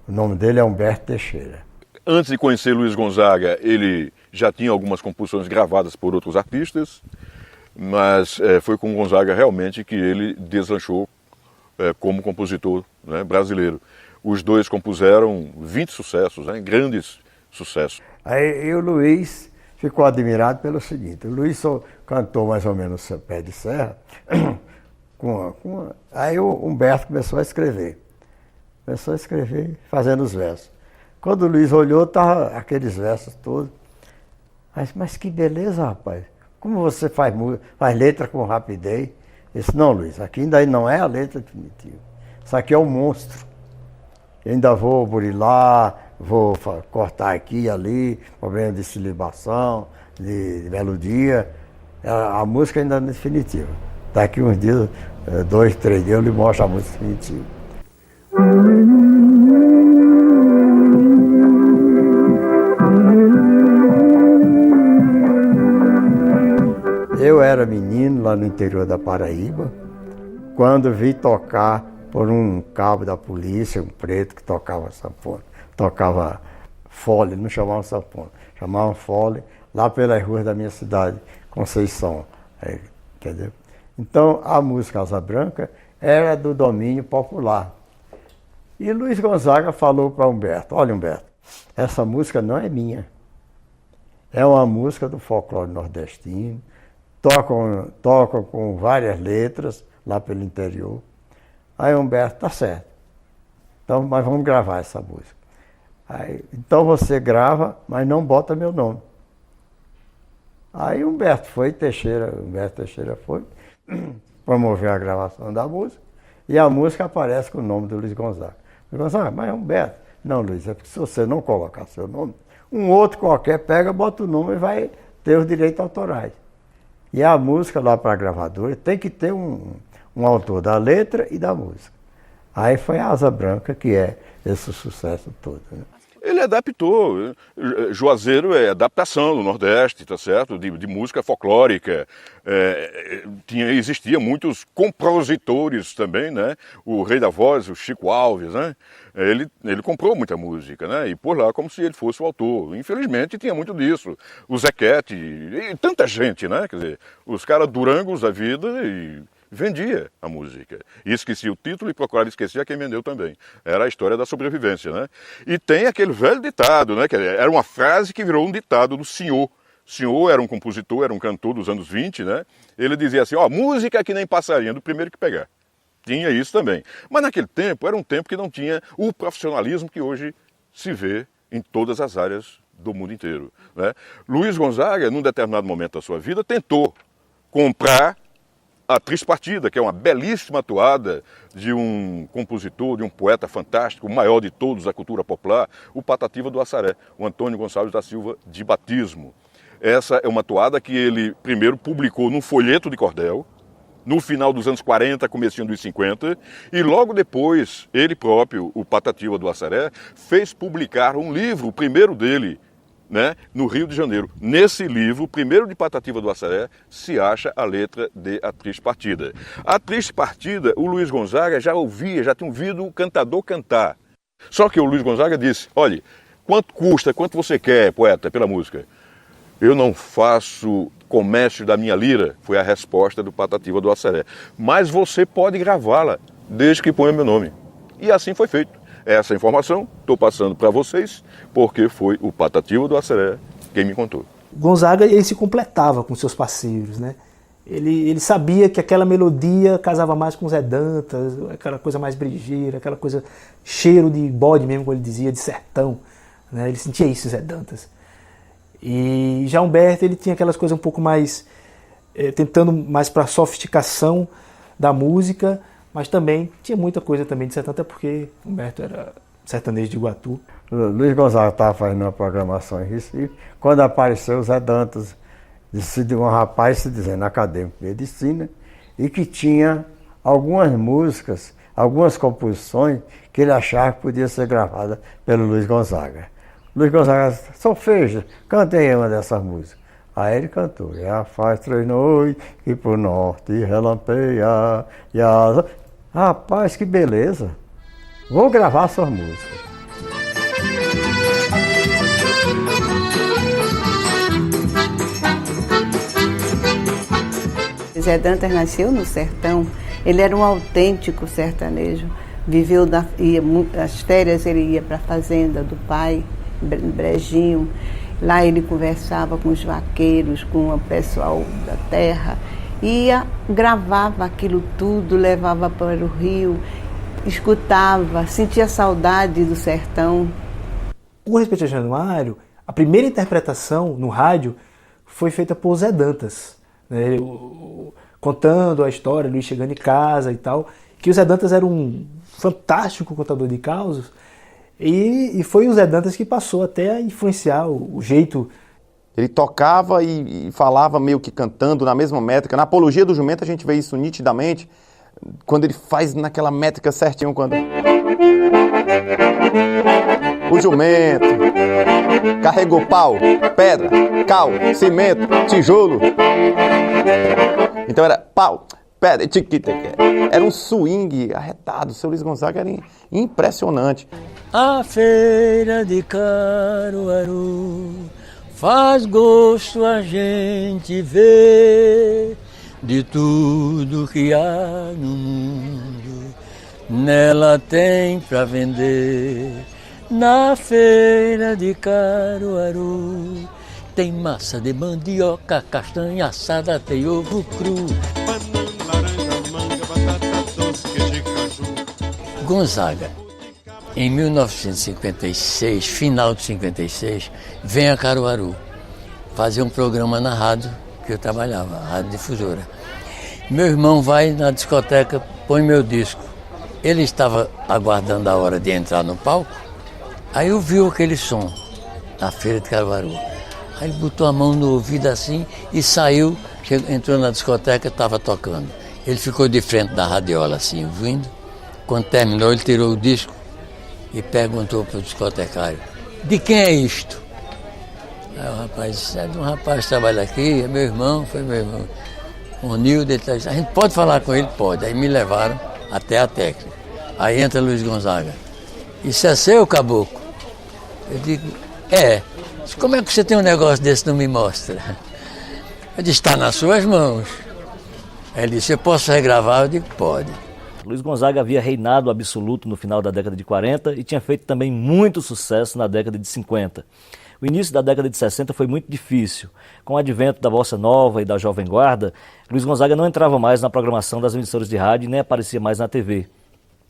O nome dele é Humberto Teixeira. Antes de conhecer Luiz Gonzaga, ele já tinha algumas composições gravadas por outros artistas, mas foi com Gonzaga realmente que ele deslanchou como compositor, né, brasileiro. Os dois compuseram 20 sucessos, né, grandes sucessos. Aí o Luiz ficou admirado pelo seguinte: o Luiz só cantou mais ou menos o Pé de Serra, aí o Humberto começou a escrever. Começou a escrever, fazendo os versos. Quando o Luiz olhou, estavam aqueles versos todos. Mas que beleza, rapaz. Como você faz letra com rapidez? Eu disse, não, Luiz, aqui ainda não é a letra definitiva. Isso aqui é um monstro. Eu ainda vou burilar, vou cortar aqui e ali, problema de silibação, de melodia. A música ainda não é definitiva. Daqui uns dias, 2, 3 dias, eu lhe mostro a música definitiva. Eu era menino lá no interior da Paraíba, quando vi tocar por um cabo da polícia, um preto que tocava sanfona, tocava fole, não chamavam sanfona, chamavam fole, lá pelas ruas da minha cidade, Conceição, entendeu? Então a música Asa Branca era do domínio popular. E Luiz Gonzaga falou para Humberto, olha Humberto, essa música não é minha, é uma música do folclore nordestino, tocam com várias letras lá pelo interior. Aí Humberto, tá certo, então, mas vamos gravar essa música. Aí, então você grava, mas não bota meu nome. Aí Humberto Teixeira foi promover a gravação da música, e a música aparece com o nome do Luiz Gonzaga. Luiz Gonzaga, mas é Humberto. Não, Luiz, é porque se você não colocar seu nome, um outro qualquer pega, bota o nome e vai ter os direitos autorais. E a música lá para a gravadora tem que ter um autor da letra e da música. Aí foi a Asa Branca, que é esse sucesso todo, né? Ele adaptou. Juazeiro é adaptação do Nordeste, tá certo? De música folclórica. Existia muitos compositores também, né? O Rei da Voz, o Chico Alves, né? Ele comprou muita música, né? E por lá como se ele fosse o autor. Infelizmente tinha muito disso. O Zequete e tanta gente, né? Quer dizer, os caras durangos da vida e vendia a música. E esquecia o título e procurava esquecer a quem vendeu também. Era a história da sobrevivência, né? E tem aquele velho ditado, né? Que era uma frase que virou um ditado do Senhor. O Senhor era um compositor, era um cantor dos anos 20, né? Ele dizia assim, ó, música é que nem passarinho, do primeiro que pegar. Tinha isso também. Mas naquele tempo, era um tempo que não tinha o profissionalismo que hoje se vê em todas as áreas do mundo inteiro, né? Luiz Gonzaga, num determinado momento da sua vida, tentou comprar a Trispartida, que é uma belíssima toada de um compositor, de um poeta fantástico, o maior de todos da cultura popular, o Patativa do Assaré, o Antônio Gonçalves da Silva de Batismo. Essa é uma toada que ele primeiro publicou num folheto de cordel, no final dos anos 40, comecinho dos 50, e logo depois, ele próprio, o Patativa do Assaré, fez publicar um livro, o primeiro dele, né, no Rio de Janeiro. Nesse livro, primeiro de Patativa do Assaré, se acha a letra de A Triste Partida. A Triste Partida, o Luiz Gonzaga já tinha ouvido o cantador cantar. Só que o Luiz Gonzaga disse, olha, quanto custa, quanto você quer, poeta, pela música? Eu não faço comércio da minha lira, foi a resposta do Patativa do Assaré. Mas você pode gravá-la, desde que ponha meu nome. E assim foi feito. Essa informação estou passando para vocês, porque foi o Patativa do Assaré quem me contou. Gonzaga, ele se completava com seus parceiros, né? Ele sabia que aquela melodia casava mais com Zé Dantas, aquela coisa mais brejeira, aquela coisa cheiro de bode mesmo, como ele dizia, de sertão, né? Ele sentia isso, Zé Dantas. E já Humberto, ele tinha aquelas coisas um pouco mais, tentando mais para a sofisticação da música, mas também tinha muita coisa também de sertão, até porque Humberto era sertanejo de Iguatu. Luiz Gonzaga estava fazendo uma programação em Recife, quando apareceu o Zé Dantas, de um rapaz se dizendo acadêmico de medicina, e que tinha algumas músicas, algumas composições que ele achava que podia ser gravada pelo Luiz Gonzaga. Luiz Gonzaga, solfeja, cantei uma dessas músicas. Aí ele cantou, já faz 3 noites que pro norte relampeia, e as... Rapaz, que beleza! Vou gravar suas músicas. Zé Dantas nasceu no sertão, ele era um autêntico sertanejo. Viveu, as férias ele ia para a fazenda do pai, em Brejinho. Lá ele conversava com os vaqueiros, com o pessoal da terra. Gravava aquilo tudo, levava para o rio, escutava, sentia saudade do sertão. Com respeito a Januário, a primeira interpretação no rádio foi feita por Zé Dantas, né? Contando a história, Luiz chegando em casa e tal, que o Zé Dantas era um fantástico contador de causos, e foi o Zé Dantas que passou até a influenciar o jeito. Ele tocava e falava meio que cantando na mesma métrica. Na Apologia do Jumento a gente vê isso nitidamente, quando ele faz naquela métrica certinho, quando... O jumento carregou pau, pedra, cal, cimento, tijolo. Então era pau, pedra, tiquiteque. Era um swing arretado. O seu Luiz Gonzaga era impressionante. A feira de Caruaru faz gosto a gente ver de tudo que há no mundo. Nela tem pra vender. Na feira de Caruaru tem massa de mandioca, castanha assada, tem ovo cru. Banana, laranja, manga, batata doce, queijo e caju. Gonzaga, em 1956, final de 56, vem a Caruaru fazer um programa na rádio que eu trabalhava, a Rádio Difusora. Meu irmão vai na discoteca, põe meu disco. Ele estava aguardando a hora de entrar no palco, aí ouviu aquele som na feira de Caruaru. Aí ele botou a mão no ouvido assim e saiu, entrou na discoteca e estava tocando. Ele ficou de frente da radiola assim, ouvindo. Quando terminou, ele tirou o disco e perguntou para o discotecário: de quem é isto? Aí o rapaz disse: é de um rapaz que trabalha aqui, é meu irmão, foi meu irmão. O Nildo, a gente pode falar com ele? Pode. Aí me levaram até a técnica. Aí entra Luiz Gonzaga. Isso é seu, caboclo? Eu digo: é. Como é que você tem um negócio desse e não me mostra? Eu disse: está nas suas mãos. Aí ele disse: eu posso regravar? Eu digo: pode. Luiz Gonzaga havia reinado absoluto no final da década de 40 e tinha feito também muito sucesso na década de 50. O início da década de 60 foi muito difícil. Com o advento da Bossa Nova e da Jovem Guarda, Luiz Gonzaga não entrava mais na programação das emissoras de rádio e nem aparecia mais na TV.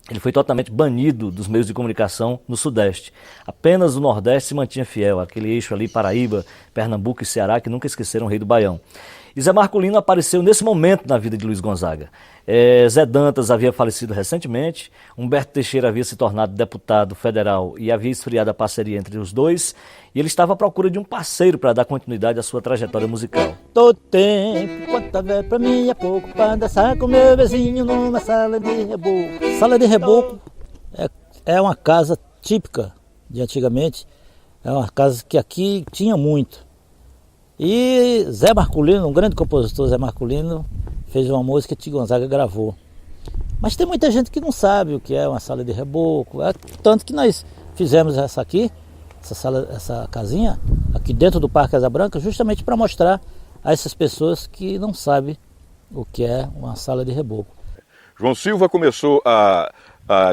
Ele foi totalmente banido dos meios de comunicação no Sudeste. Apenas o Nordeste se mantinha fiel, aquele eixo ali, Paraíba, Pernambuco e Ceará, que nunca esqueceram o Rei do Baião. E Zé Marculino apareceu nesse momento na vida de Luiz Gonzaga. Zé Dantas havia falecido recentemente, Humberto Teixeira havia se tornado deputado federal e havia esfriado a parceria entre os dois, e ele estava à procura de um parceiro para dar continuidade à sua trajetória musical. Todo tempo, quanto houver pra mim é pouco, para dançar com meu vizinho numa sala de reboco. Sala de reboco é uma casa típica de antigamente, é uma casa que aqui tinha muito. E Zé Marculino, um grande compositor, Zé Marculino, fez uma música que Gonzaga gravou. Mas tem muita gente que não sabe o que é uma sala de reboco, tanto que nós fizemos essa aqui, essa casinha, aqui dentro do Parque Asa Branca, justamente para mostrar a essas pessoas que não sabem o que é uma sala de reboco. João Silva começou a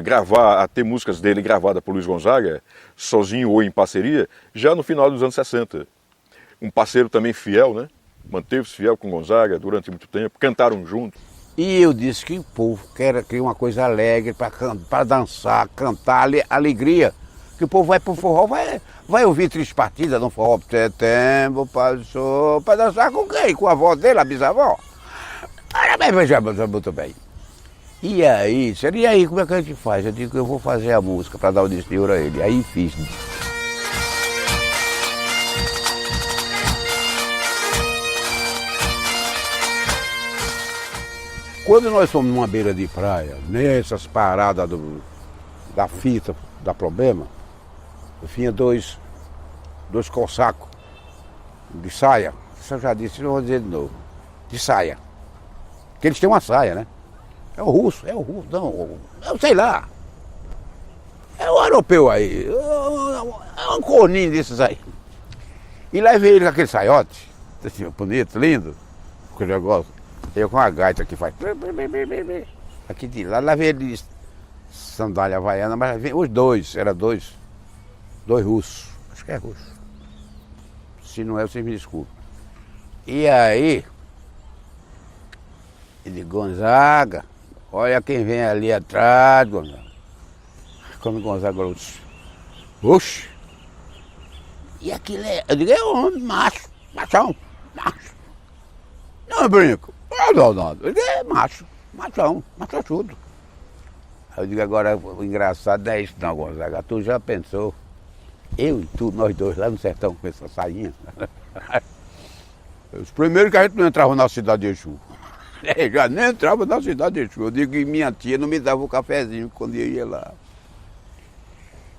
gravar, a ter músicas dele gravadas por Luiz Gonzaga, sozinho ou em parceria, já no final dos anos 60. Um parceiro também fiel, né? Manteve-se fiel com Gonzaga durante muito tempo, cantaram juntos. E eu disse que o povo queria uma coisa alegre para dançar, cantar, alegria. Que o povo vai pro forró, vai ouvir três partidas no forró. Setembro passou, para dançar com quem? Com a avó dele, a bisavó? Muito bem. E aí, como é que a gente faz? Eu digo que eu vou fazer a música para dar o disco de ouro a ele. Aí fiz. Quando nós fomos numa beira de praia, nessas paradas da fita, da problema, eu tinha dois cossacos de saia, Isso eu já disse, não vou dizer de novo. De saia. Porque eles têm uma saia, né? É o russo, não, eu sei lá. É o europeu aí, é um corninho desses aí. E levei ele com aquele saiote, assim, bonito, lindo, aquele negócio. Eu com a gaita que faz. Aqui de lá, levei ele de sandália havaiana, mas levei os dois, era dois russos, acho que é russo. Se não é, vocês me desculpem. E aí, ele Gonzaga, olha quem vem ali atrás, Gonzaga. Quando Gonzaga disse, oxe, e aquilo é, eu digo, é homem, macho, machão, macho. Não brinco, não, eu digo, é macho, machão, machochudo. Aí eu digo, agora o engraçado não é isso não, Gonzaga, tu já pensou, eu e tu, nós dois lá no sertão com essa sainha. Os primeiros que a gente não entrava na cidade de Exu. Já nem entrava na cidade de Exu. Eu digo que minha tia não me dava um cafezinho quando eu ia lá.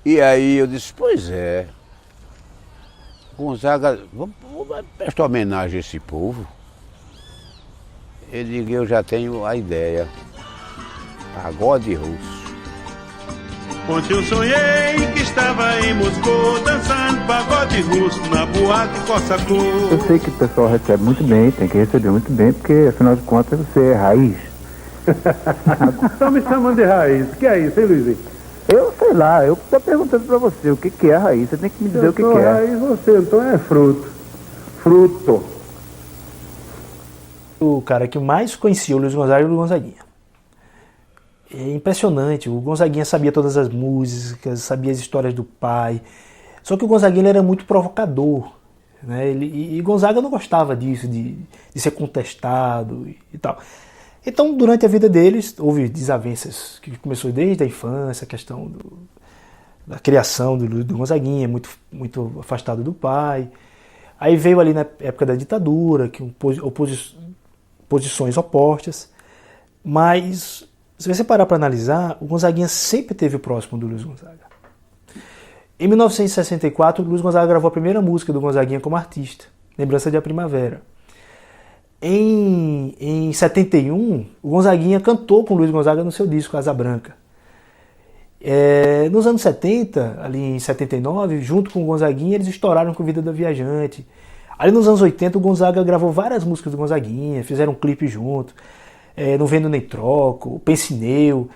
E aí eu disse, pois é, Gonzaga, vamos prestar homenagem a esse povo. Eu digo, eu já tenho a ideia. Pagode russo. Ontem eu sonhei que estava em Moscou dançando pagode russo na boate Cossacô. Eu sei que o pessoal recebe muito bem, tem que receber muito bem, porque afinal de contas você é raiz. Estão me chamando de raiz. O que é isso, hein, Luizinho? Eu sei lá, eu estou perguntando para você o que é raiz. Você tem que me dizer o que é. Raiz, você então é fruto. Fruto. O cara que mais conhecia o Luiz Gonzaga era o Gonzaguinha. É impressionante, o Gonzaguinha sabia todas as músicas, sabia as histórias do pai. Só que o Gonzaguinha ele era muito provocador, né? E Gonzaga não gostava disso, de ser contestado e tal. Então, durante a vida deles, houve desavenças que começou desde a infância, a questão da criação do Gonzaguinha, muito afastado do pai. Aí veio ali na época da ditadura, que posições opostas, mas se você parar para analisar, o Gonzaguinha sempre esteve próximo do Luiz Gonzaga. Em 1964, o Luiz Gonzaga gravou a primeira música do Gonzaguinha como artista, Lembrança de a Primavera. Em 71, o Gonzaguinha cantou com o Luiz Gonzaga no seu disco Asa Branca. Nos anos 70, ali em 79, junto com o Gonzaguinha, eles estouraram com Vida da Viajante. Ali nos anos 80, o Gonzaga gravou várias músicas do Gonzaguinha, fizeram um clipe junto. Não Vendo Nem Troco, Pensineu.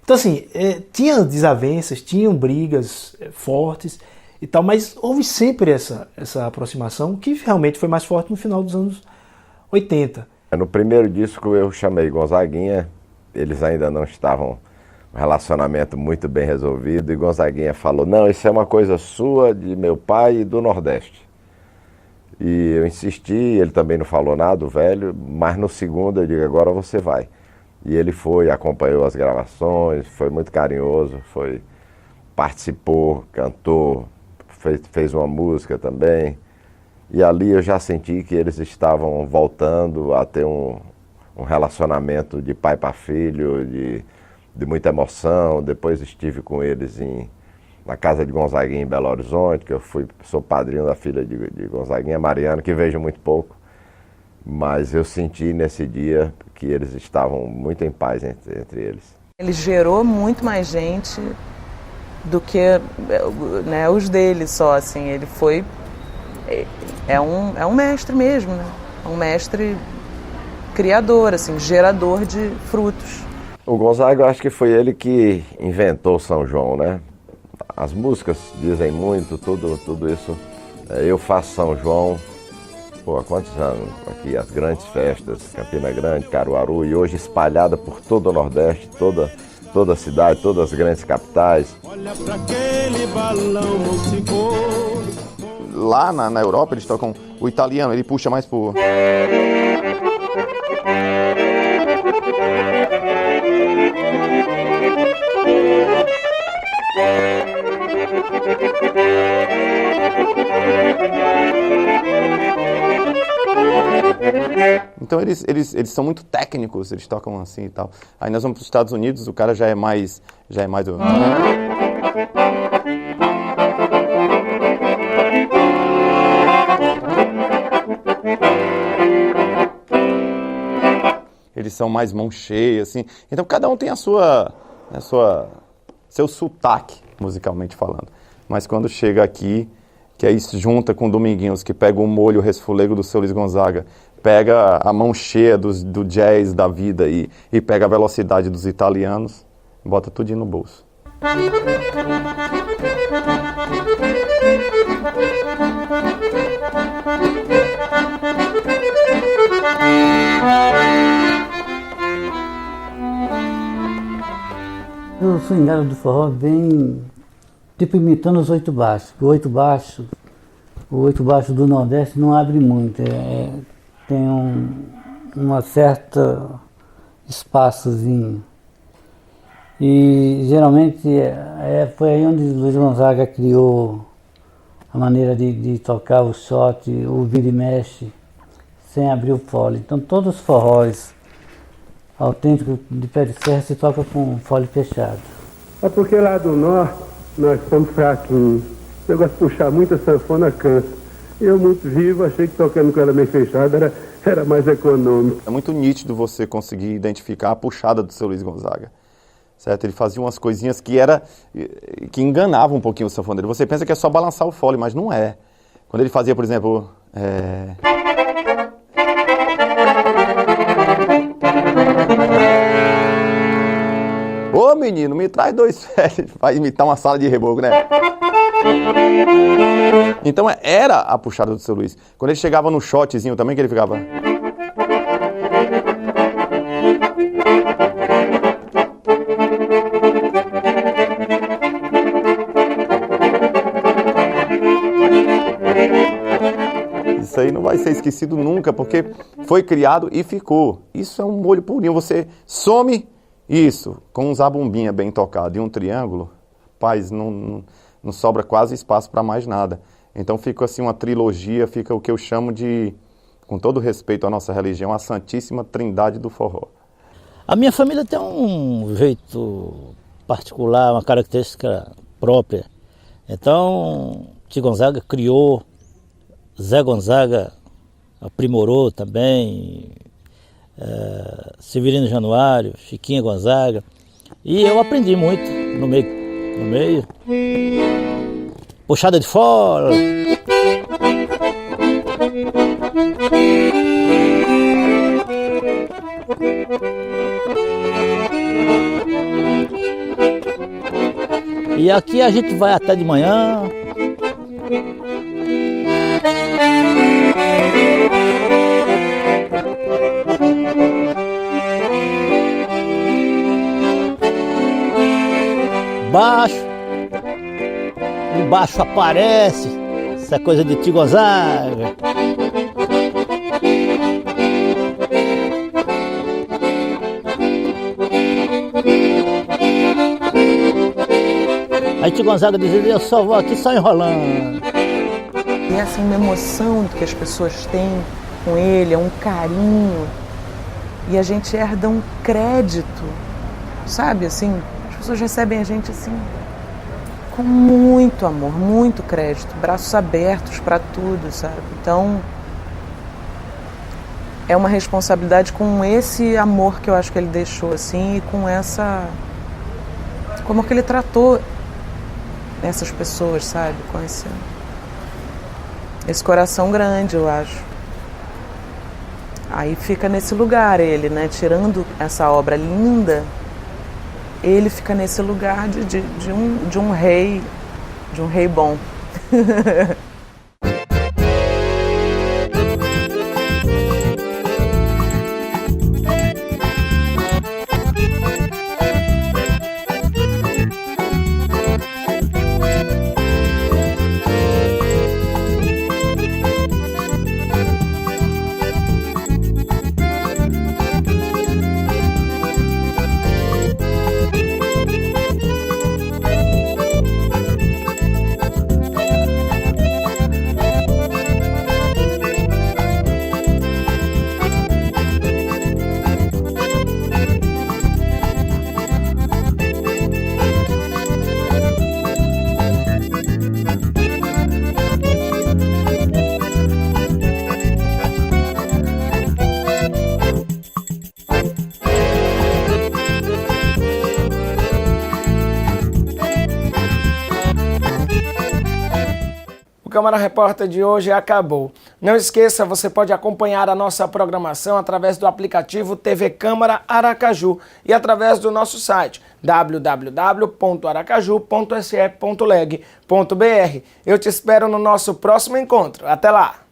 Então assim, tinha desavenças, tinham brigas fortes e tal, mas houve sempre essa aproximação que realmente foi mais forte no final dos anos 80. No primeiro disco eu chamei Gonzaguinha, eles ainda não estavam um relacionamento muito bem resolvido, e Gonzaguinha falou, não, isso é uma coisa sua, de meu pai e do Nordeste. E eu insisti, ele também não falou nada, o velho, mas no segundo eu digo, agora você vai. E ele foi, acompanhou as gravações, foi muito carinhoso, participou, cantou, fez uma música também. E ali eu já senti que eles estavam voltando a ter um relacionamento de pai para filho, de muita emoção. Depois estive com eles na casa de Gonzaguinha em Belo Horizonte, que eu sou padrinho da filha de Gonzaguinha, Mariana, que vejo muito pouco. Mas eu senti nesse dia que eles estavam muito em paz entre eles. Ele gerou muito mais gente do que né, os dele só, assim, ele foi... É um mestre mesmo, né? É um mestre criador, assim, gerador de frutos. O Gonzaga, eu acho que foi ele que inventou São João, né? As músicas dizem muito, tudo isso. Eu faço São João, há quantos anos? Aqui, as grandes festas, Campina Grande, Caruaru, e hoje espalhada por todo o Nordeste, toda a cidade, todas as grandes capitais. Olha pra aquele balão, músico. Lá na Europa eles tocam o italiano, ele puxa mais por... Então eles são muito técnicos, eles tocam assim e tal. Aí nós vamos para os Estados Unidos, o cara já é mais o... eles são mais mão cheia, assim. Então cada um tem seu sotaque, musicalmente falando. Mas quando chega aqui, que aí se junta com o Dominguinhos, que pega o molho, o resfolego do seu Luiz Gonzaga, pega a mão cheia do jazz da vida e pega a velocidade dos italianos, bota tudinho no bolso. O swingado do forró vem tipo imitando os oito baixos. O oito baixo do Nordeste não abre muito, tem uma certa espaçozinho. E geralmente foi aí onde Luiz Gonzaga criou a maneira de tocar o shot, o vira e mexe, sem abrir o fole. Então todos os forróis autênticos de pé de serra se toca com fole fechado. É porque lá do norte nós somos fraquinhos. O negócio de puxar muita sanfona cansa. Eu, muito vivo, achei que tocando com ela meio fechada era mais econômico. É muito nítido você conseguir identificar a puxada do seu Luiz Gonzaga. Certo? Ele fazia umas coisinhas que enganavam um pouquinho o sanfoneiro. Você pensa que é só balançar o fole, mas não é. Quando ele fazia, por exemplo... Ô menino, me traz 2 ferros. Vai imitar uma sala de reboco, né? Então era a puxada do seu Luiz. Quando ele chegava no shotzinho também, que ele ficava... Isso aí não vai ser esquecido nunca, porque foi criado e ficou. Isso é um molho purinho. Você some isso com um zabumbinha bem tocado e um triângulo, paz, não sobra quase espaço para mais nada. Então fica assim uma trilogia, fica o que eu chamo de, com todo respeito à nossa religião, a Santíssima Trindade do forró. A minha família tem um jeito particular, uma característica própria. Então, Tio Gonzaga criou, Zé Gonzaga aprimorou também, Severino Januário, Chiquinha Gonzaga. E eu aprendi muito no meio. Puxada de fora. E aqui a gente vai até de manhã. O baixo aparece, essa é coisa de Tio Gonzaga. Aí Tio Gonzaga dizia, eu só vou aqui só enrolando. E essa uma emoção que as pessoas têm com ele, é um carinho. E a gente herda um crédito, sabe, assim, as pessoas recebem a gente assim, com muito amor, muito crédito, braços abertos para tudo, sabe? Então, é uma responsabilidade com esse amor que eu acho que ele deixou, assim, e com essa... como que ele tratou essas pessoas, sabe? Com esse coração grande, eu acho. Aí fica nesse lugar ele, né? Tirando essa obra linda, ele fica nesse lugar de um rei bom. Câmara Repórter de hoje acabou. Não esqueça, você pode acompanhar a nossa programação através do aplicativo TV Câmara Aracaju e através do nosso site www.aracaju.se.leg.br. Eu te espero no nosso próximo encontro. Até lá!